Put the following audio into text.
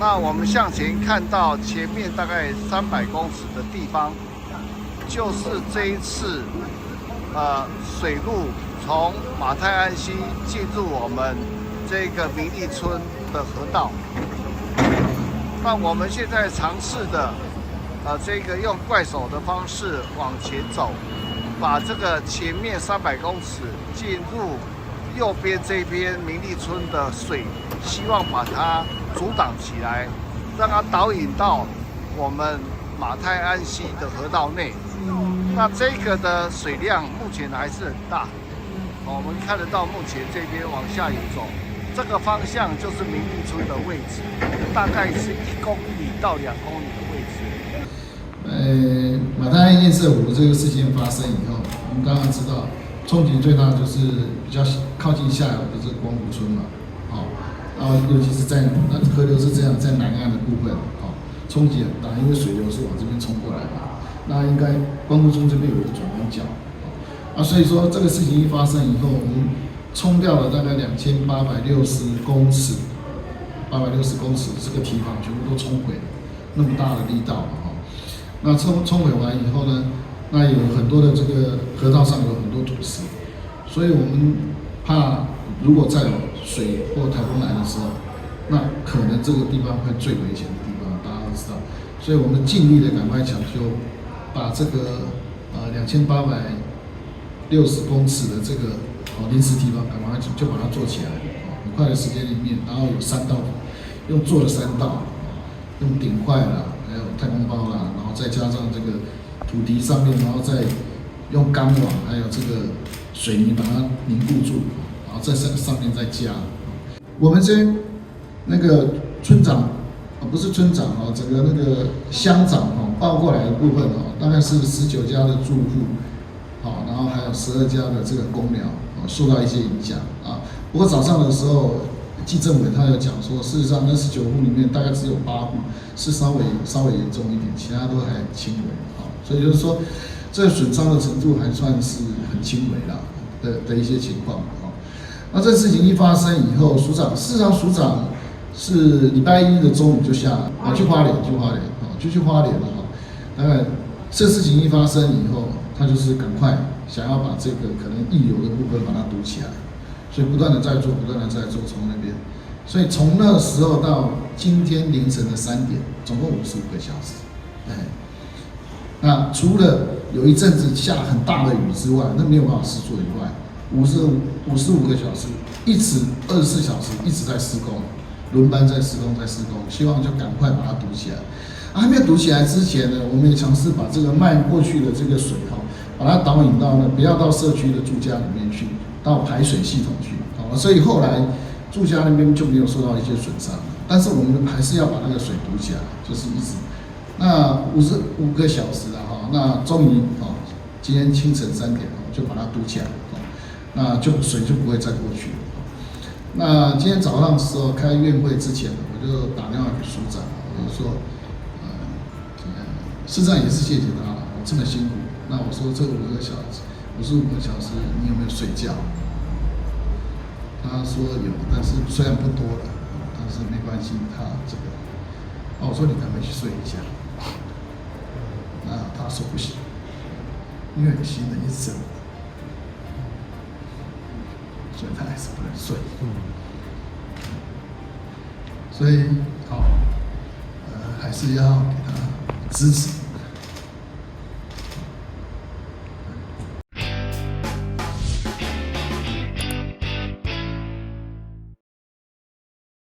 那我们向前看到前面大概300公尺的地方，就是这一次水路从马太安溪进入我们这个明利村的河道。那我们现在尝试的这个用怪手的方式往前走，把这个前面300公尺进入右边这边明利村的水，希望把它阻挡起来，让它导引到我们马太安溪的河道内。那这个的水量目前还是很大，我们看得到目前这边往下游走，这个方向就是明利村的位置，大概是1公里到2公里的位置。马太安堰塞湖这个事件发生以后，我们刚刚知道冲击最大的就是比较靠近下游的这个光湖村嘛，然后尤其是在河流是这样，在南岸的部分，冲击很大，因为水流是往这边冲过来的。那应该光湖村这边有一个转弯角，所以说这个事情一发生以后，我们冲掉了大概2860公尺，860公尺这个堤防全部都冲毁了，那么大的力道那冲毁完以后呢，那有很多的这个河道上有很多土石，所以我们怕如果再有水或台风来的时候，那可能这个地方会最危险的地方，大家都知道，所以我们尽力的赶快抢修，把这个2860公尺的这个临时堤防赶快就把它做起来，很快的时间里面，然后有3道，用做了3道，用顶块啦，还有太空包啦，然后再加上这个土堤上面，然后再用钢网还有这个水泥把它凝固住，然后在上面再加。我们这边那个村长，不是村长整个那个乡长报过来的部分大概是19家的住户，然后还有12家的这个公寮受到一些影响不过早上的时候，纪政委他有讲说，事实上那19户里面大概只有8户是稍微严重一点，其他都还轻微所以就是说，这损伤的程度还算是很轻微啦的一些情况那这事情一发生以后，事实上署长是礼拜1的中午就下来，去花莲了大概这事情一发生以后，他就是赶快想要把这个可能溢流的部分把它堵起来，所以不断的在做从那边，所以从那时候到今天凌晨的3点，总共55个小时。那除了有一阵子下很大的雨之外，那没有办法施作以外，55个小时，一直24小时一直在施工，轮班在施工，希望就赶快把它堵起来。还没有堵起来之前呢，我们也尝试把这个漫过去的这个水把它导引到不要到社区的住家里面去，到排水系统去所以后来住家那边就没有受到一些损伤，但是我们还是要把那个水堵起来，就是一直那55个小时那终于今天清晨3点就把它堵起来那水就不会再过去了那今天早上的时候开院会之前，我就打电话给署长，我就说市长也是谢谢他了，这么辛苦。那我说这55个小时你有没有睡觉？他说有，但是虽然不多了，但是没关系，他这个。我说你赶快去睡一觉。那他说不行，因为有新的一生，所以他还是不能睡。所以还是要给他支持。